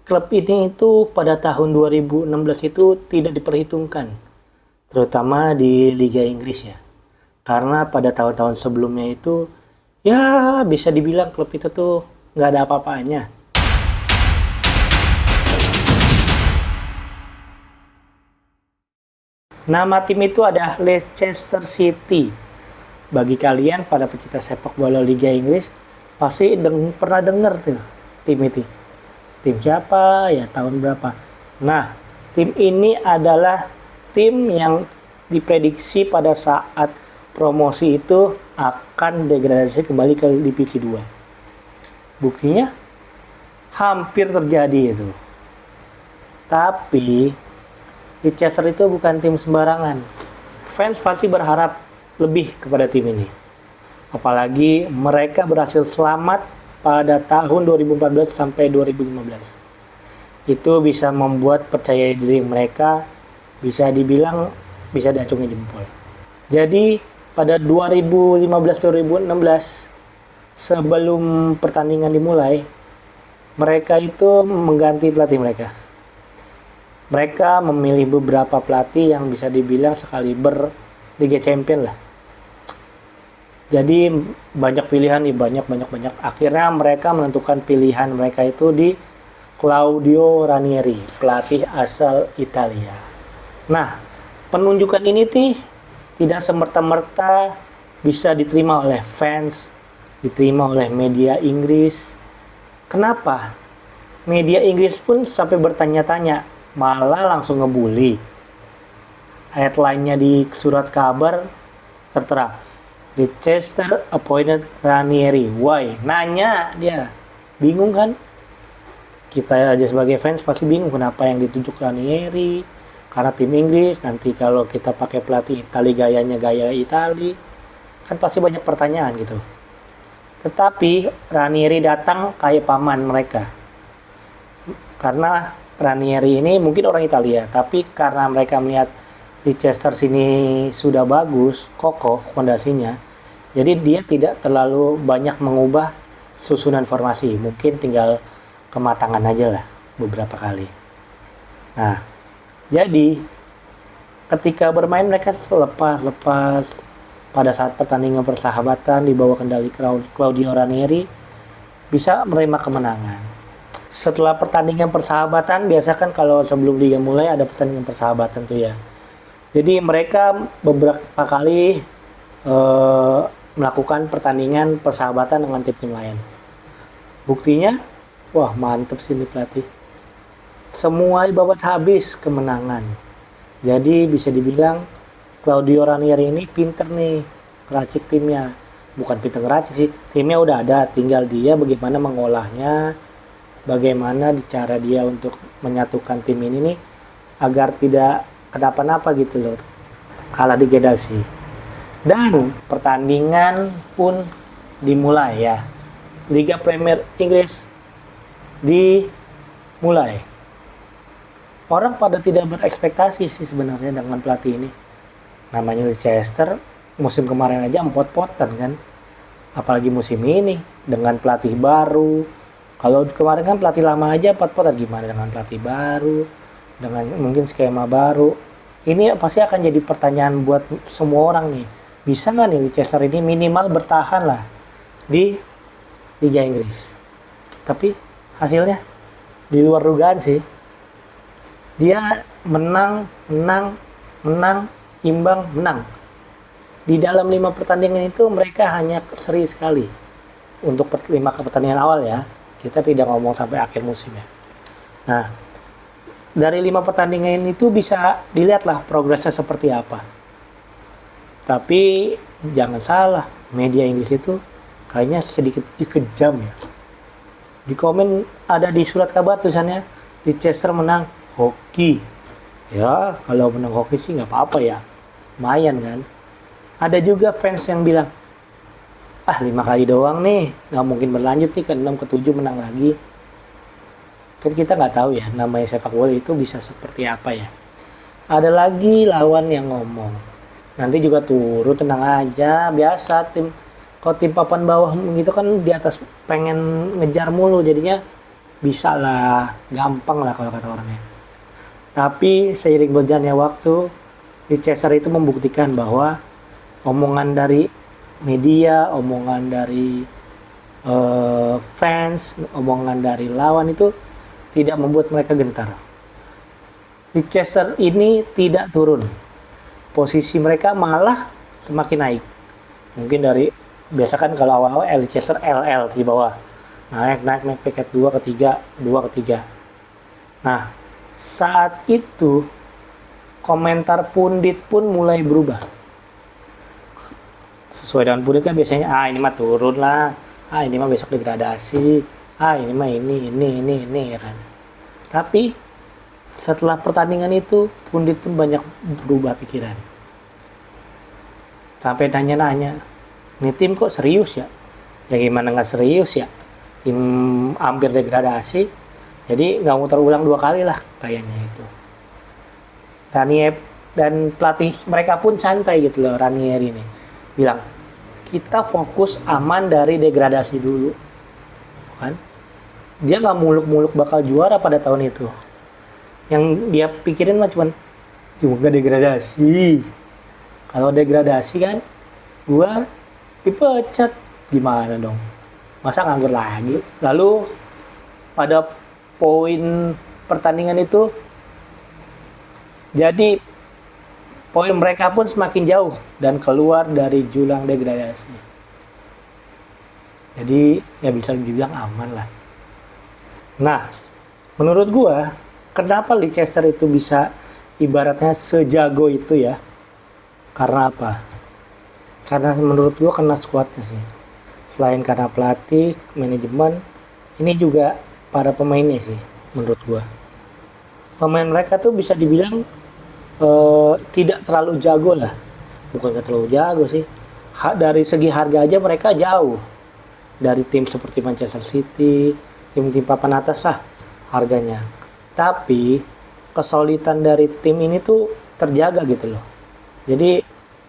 Klub ini itu pada tahun 2016 itu tidak diperhitungkan, terutama di Liga Inggris ya. Karena pada tahun-tahun sebelumnya itu, ya bisa dibilang klub itu tuh nggak ada apa-apanya. Nama tim itu ada Leicester City. Bagi kalian pada pecinta sepak bola Liga Inggris, pasti pernah dengar tuh tim itu. Tim siapa ya, tahun berapa. Nah, tim ini adalah tim yang diprediksi pada saat promosi itu akan degradasi kembali ke divisi 2. Buktinya hampir terjadi itu. Tapi Leicester itu bukan tim sembarangan. Fans pasti berharap lebih kepada tim ini. Apalagi mereka berhasil selamat pada tahun 2014 sampai 2015. Itu bisa membuat percaya diri mereka bisa dibilang bisa diacungi jempol. Jadi pada 2015-2016 sebelum pertandingan dimulai, mereka itu mengganti pelatih mereka. Mereka memilih beberapa pelatih yang bisa dibilang sekaliber Liga Champion lah. Jadi banyak pilihan nih, banyak. Akhirnya mereka menentukan pilihan mereka itu di Claudio Ranieri, pelatih asal Italia. Nah, penunjukan ini tidak semerta-merta bisa diterima oleh fans, diterima oleh media Inggris. Kenapa? Media Inggris pun sampai bertanya-tanya, malah langsung ngebully. Headline-nya di surat kabar tertera, Leicester appointed Ranieri. Why? Nanya dia. Bingung kan? Kita aja sebagai fans pasti bingung kenapa yang ditunjuk Ranieri. Karena tim Inggris, nanti kalau kita pakai pelatih Itali gayanya gaya Itali, kan pasti banyak pertanyaan gitu. Tetapi Ranieri datang kayak paman mereka. Karena Ranieri ini mungkin orang Italia, tapi karena mereka melihat Leicester sini sudah bagus, kokoh fondasinya, jadi dia tidak terlalu banyak mengubah susunan formasi, mungkin tinggal kematangan aja lah beberapa kali. Nah, jadi ketika bermain mereka lepas pada saat pertandingan persahabatan di bawah kendali Claudio Ranieri bisa menerima kemenangan. Setelah pertandingan persahabatan, biasa kan kalau sebelum liga mulai ada pertandingan persahabatan tuh ya. Jadi mereka beberapa kali melakukan pertandingan persahabatan dengan tim-tim lain. Buktinya, wah mantep sih nih pelatih. Semua babat habis kemenangan. Jadi bisa dibilang Claudio Ranieri ini pinter nih ngeracik timnya. Bukan pinter ngeracik sih, timnya udah ada, tinggal dia bagaimana mengolahnya, bagaimana cara dia untuk menyatukan tim ini nih agar tidak kenapa-napa gitu loh, kalah degradasi. Dan pertandingan pun dimulai ya. Liga Premier Inggris dimulai. Orang pada tidak berekspektasi sih sebenarnya dengan pelatih ini. Namanya Leicester, musim kemarin aja empot-potan kan. Apalagi musim ini dengan pelatih baru. Kalau kemarin kan pelatih lama aja empot-potan, gimana dengan pelatih baru, dengan mungkin skema baru. Ini pasti akan jadi pertanyaan buat semua orang nih. Bisa nggak nih Leicester ini minimal bertahan lah di Liga Inggris? Tapi hasilnya di luar dugaan sih. Dia menang, imbang, menang. Di dalam 5 pertandingan itu mereka hanya seri sekali. Untuk 5 pertandingan awal ya. Kita tidak ngomong sampai akhir musim ya. Nah, dari 5 pertandingan itu bisa dilihatlah progresnya seperti apa. Tapi jangan salah, media Inggris itu kayaknya sedikit dikejam ya. Di komen ada di surat kabar tulisannya, Leicester menang hoki. Ya, kalau menang hoki sih nggak apa-apa ya. Lumayan kan. Ada juga fans yang bilang, 5 kali doang nih, nggak mungkin berlanjut nih ke 6 ke 7 menang lagi. Kan kita nggak tahu ya, namanya sepak bola itu bisa seperti apa ya. Ada lagi lawan yang ngomong, nanti juga turun, tenang aja, biasa kalau tim papan bawah gitu kan di atas pengen ngejar mulu, jadinya bisa lah, gampang lah kalau kata orangnya. Tapi seiring berjalannya waktu, Leicester itu membuktikan bahwa omongan dari media, omongan dari fans, omongan dari lawan itu tidak membuat mereka gentar. Leicester ini tidak turun. Posisi mereka malah semakin naik. Mungkin dari biasa kan kalau awal-awal Leicester LL di bawah. Naik peringkat 2 ke 3. Nah, saat itu komentar pundit pun mulai berubah. Sesuai dengan pundit kan biasanya ini mah turun lah. Ini mah besok degradasi. Ini mah ini ya kan. Tapi setelah pertandingan itu pundit pun banyak berubah pikiran. Sampai nanya-nanya, "Ini tim kok serius ya?" Ya gimana nggak serius ya? Tim hampir degradasi. Jadi nggak mau terulang 2 kali lah kayaknya itu. Ranieri dan pelatih mereka pun santai gitu loh, Ranieri ini. Bilang, kita fokus aman dari degradasi dulu. Kan? Dia nggak muluk-muluk bakal juara pada tahun itu. Yang dia pikirin mah cuma degradasi. Kalau degradasi kan, gua dipecat. Gimana dong? Masa nganggur lagi? Lalu pada poin pertandingan itu, jadi poin mereka pun semakin jauh dan keluar dari jurang degradasi. Jadi ya bisa dibilang aman lah. Nah, menurut gua, kenapa Leicester itu bisa ibaratnya sejago itu ya? Karena apa? Karena menurut gua karena skuadnya sih. Selain karena pelatih, manajemen, ini juga para pemainnya sih menurut gua. Pemain mereka tuh bisa dibilang tidak terlalu jago lah. Bukan gak terlalu jago sih. Dari segi harga aja mereka jauh. Dari tim seperti Manchester City, tim-tim papan atas lah harganya. Tapi kesolidan dari tim ini tuh terjaga gitu loh. Jadi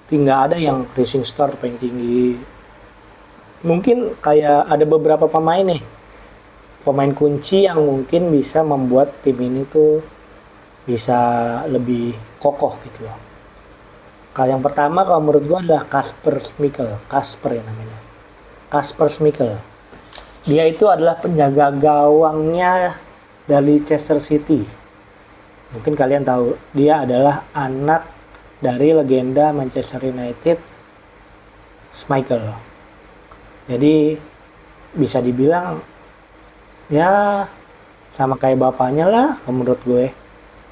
tinggal ada yang Rising Star paling tinggi. Mungkin kayak ada beberapa pemain nih. Pemain kunci yang mungkin bisa membuat tim ini tuh bisa lebih kokoh gitu loh. Kalau yang pertama kalau menurut gue adalah Kasper Schmeichel. Kasper ya namanya. Kasper Schmeichel. Dia itu adalah penjaga gawangnya dari Leicester City. Mungkin kalian tahu, dia adalah anak dari legenda Manchester United, Schmeichel. Jadi bisa dibilang ya sama kayak bapaknya lah menurut gue.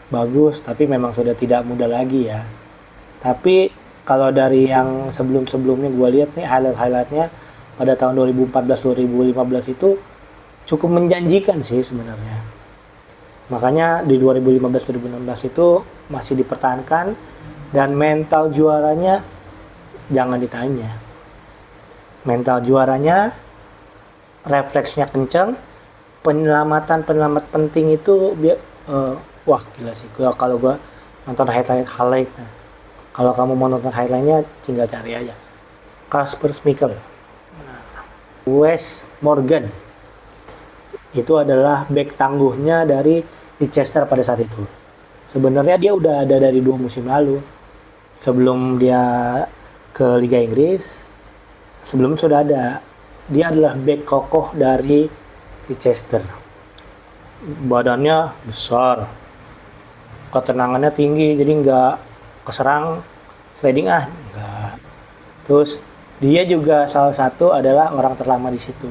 Bagus, tapi memang sudah tidak muda lagi ya. Tapi kalau dari yang sebelum-sebelumnya gue lihat nih highlight-highlightnya pada tahun 2014-2015 itu cukup menjanjikan sih sebenarnya. Makanya di 2015-2016 itu masih dipertahankan dan mental juaranya jangan ditanya. Mental juaranya, refleksnya kencang, penyelamat penting itu wah gila sih. Kalau gue nonton highlight, kalau kamu mau nonton highlightnya tinggal cari aja. Kasper Schmeichel, Wes Morgan, itu adalah back tangguhnya dari Leicester pada saat itu. Sebenarnya dia udah ada dari 2 musim lalu. Sebelum dia ke Liga Inggris, sebelum sudah ada. Dia adalah back kokoh dari Leicester. Badannya besar, ketenangannya tinggi, jadi nggak keserang sliding nggak. Terus dia juga salah satu adalah orang terlama di situ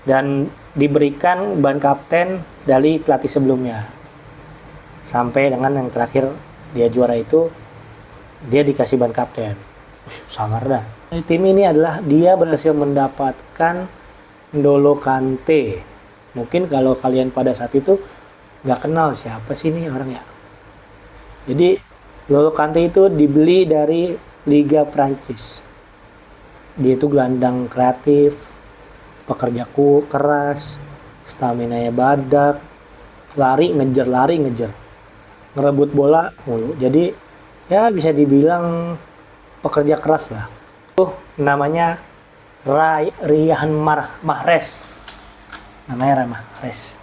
dan diberikan ban kapten dari pelatih sebelumnya sampai dengan yang terakhir dia juara itu dia dikasih ban kapten. Sangar dah. Tim ini adalah dia berhasil mendapatkan N'Golo Kante. Mungkin kalau kalian pada saat itu nggak kenal siapa sih ini orang ya. Jadi N'Golo Kante itu dibeli dari Liga Prancis. Dia itu gelandang kreatif, pekerja keras, stamina-nya badak, lari ngejar, ngerebut bola mulu. Jadi ya bisa dibilang pekerja keras lah. Namanya Riyad Mahrez. Namanya Mahrez.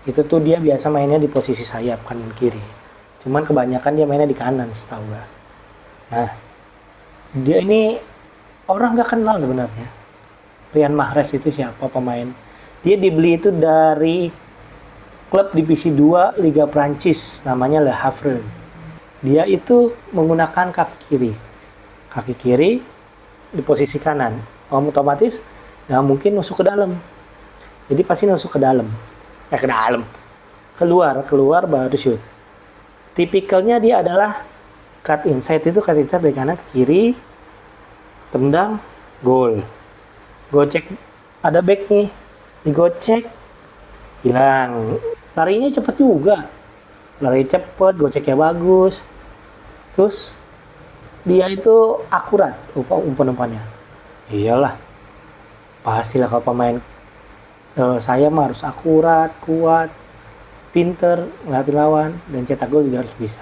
Itu tuh dia biasa mainnya di posisi sayap kanan kiri. Cuman kebanyakan dia mainnya di kanan setahu gue. Nah, dia ini orang nggak kenal sebenarnya. Riyad Mahrez itu siapa pemain? Dia dibeli itu dari klub divisi 2 Liga Prancis namanya Le Havre. Dia itu menggunakan kaki kiri. Kaki kiri di posisi kanan. Otomatis nggak mungkin nusuk ke dalam. Jadi pasti nusuk ke dalam. Ke dalam. Keluar baru shoot. Tipikalnya dia adalah cut inside dari kanan ke kiri. Tendang, gol. Gocek, ada back nih. Digocek, hilang. Larinya cepet juga. Lari cepet, goceknya bagus. Terus dia itu akurat umpan-umpannya. Iyalah. Pastilah kalau pemain saya mah harus akurat, kuat, pinter, ngeliatin lawan, dan cetak gol juga harus bisa.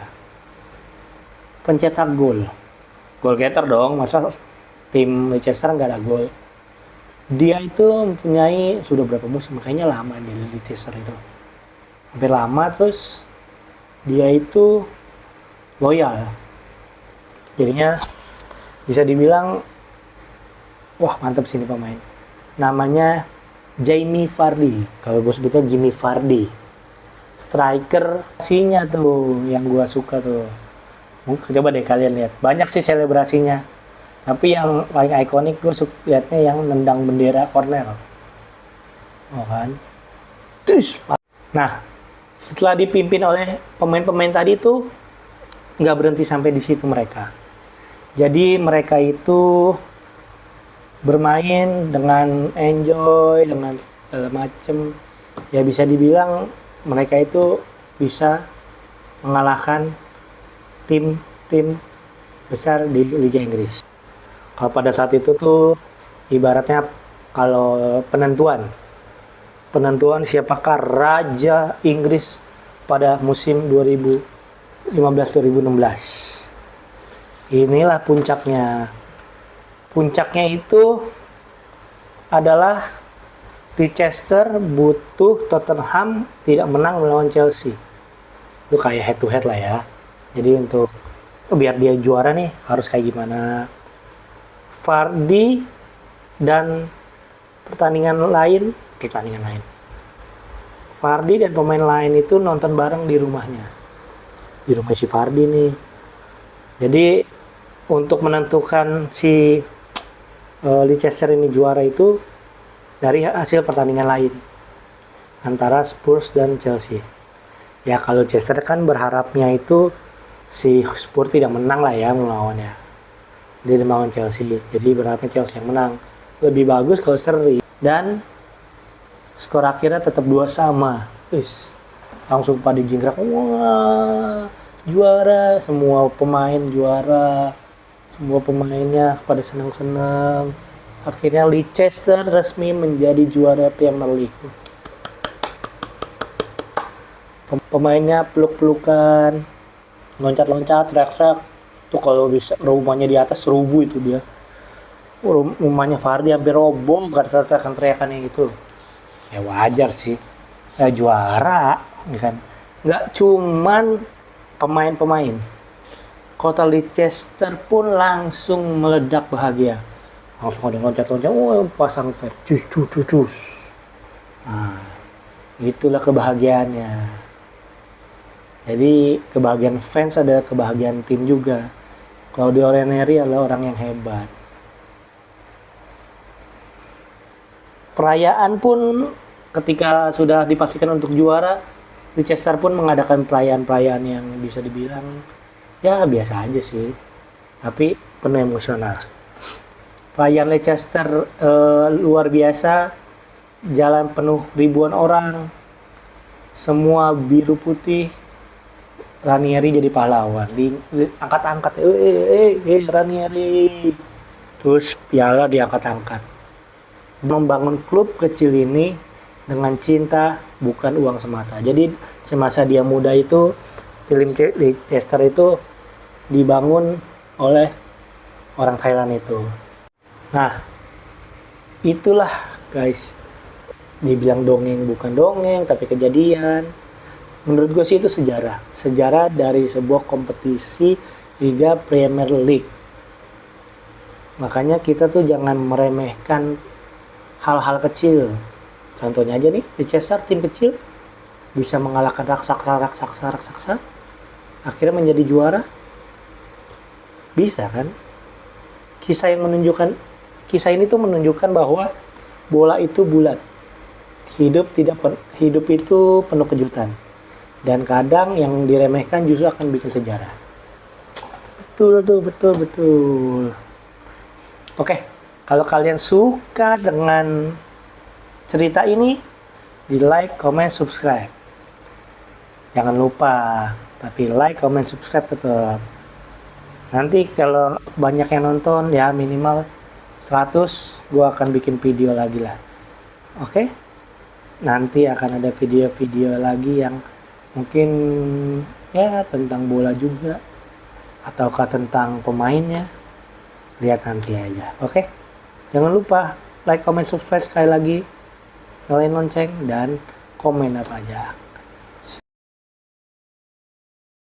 Pencetak gol. Goal getter dong, masa tim Leicester nggak ada gol. Dia itu mempunyai sudah berapa musim, makanya lama di Leicester itu. Hampir lama, terus dia itu loyal. Jadinya bisa dibilang, wah mantap sini pemain. Namanya Jamie Vardy. Kalau gue sebutnya Jimmy Vardy. Striker sinya tuh yang gue suka tuh. Coba deh kalian lihat. Banyak sih selebrasinya. Tapi yang paling ikonik gue liatnya yang nendang bendera corner. Oh kan. Nah, setelah dipimpin oleh pemain-pemain tadi tuh nggak berhenti sampai di situ mereka. Jadi mereka itu bermain dengan enjoy, dengan segala macem. Ya bisa dibilang mereka itu bisa mengalahkan tim-tim besar di Liga Inggris. Kalau pada saat itu tuh ibaratnya kalau penentuan siapakah Raja Inggris pada musim 2015-2016. Inilah puncaknya. Puncaknya itu adalah Leicester butuh Tottenham tidak menang melawan Chelsea. Itu kayak head to head lah ya. Jadi untuk biar dia juara nih harus kayak gimana. Vardy dan pertandingan lain. Vardy dan pemain lain itu nonton bareng di rumahnya. Di rumah si Vardy nih. Jadi untuk menentukan si Leicester ini juara itu dari hasil pertandingan lain antara Spurs dan Chelsea. Ya kalau Leicester kan berharapnya itu si Spurs tidak menang lah ya melawannya. Dia melawan Chelsea, jadi berharapnya Chelsea yang menang. Lebih bagus kalau seri. Dan skor akhirnya tetap 2-2. Langsung pada jingkrak, wah juara, semua pemain juara, semua pemainnya pada senang-senang. Akhirnya Leicester resmi menjadi juara Premier League. Pemainnya peluk-pelukan, loncat-loncat, teriak-teriak. Tuh kalau bisa rumahnya di atas rubuh itu dia. Rumahnya Vardy hampir roboh karena teriakan-teriakannya itu. Ya wajar sih. Ya juara, ya kan. Nggak cuman pemain-pemain. Kota Leicester pun langsung meledak bahagia. Langsung ada loncat-loncat, pasang fans. Cus. Nah, itulah kebahagiaannya. Jadi kebahagiaan fans ada kebahagiaan tim juga. Claudio Ranieri adalah orang yang hebat. Perayaan pun ketika sudah dipastikan untuk juara, Leicester pun mengadakan perayaan-perayaan yang bisa dibilang ya biasa aja sih. Tapi penuh emosional. Perayaan Leicester luar biasa. Jalan penuh ribuan orang. Semua biru putih. Ranieri jadi pahlawan, diangkat-angkat, Ranieri, terus piala diangkat-angkat. Membangun klub kecil ini dengan cinta, bukan uang semata. Jadi semasa dia muda itu, tim Leicester itu dibangun oleh orang Thailand itu. Nah, itulah guys, dibilang dongeng bukan dongeng tapi kejadian. Menurut gue sih itu sejarah dari sebuah kompetisi Liga Premier League. Makanya kita tuh jangan meremehkan hal-hal kecil. Contohnya aja nih, Leicester tim kecil bisa mengalahkan raksasa akhirnya menjadi juara. Bisa kan? Kisah ini tuh menunjukkan bahwa bola itu bulat. Hidup itu penuh kejutan. Dan kadang yang diremehkan justru akan bikin sejarah. Betul. Oke, kalau kalian suka dengan cerita ini, di like, comment, subscribe. Jangan lupa, tapi like, comment, subscribe tetap. Nanti kalau banyak yang nonton, ya minimal 100, gue akan bikin video lagi lah. Oke? Nanti akan ada video-video lagi yang mungkin ya tentang bola juga. Ataukah tentang pemainnya. Lihat nanti aja. Oke? Jangan lupa like, comment, subscribe sekali lagi. Nyalain lonceng dan komen apa aja.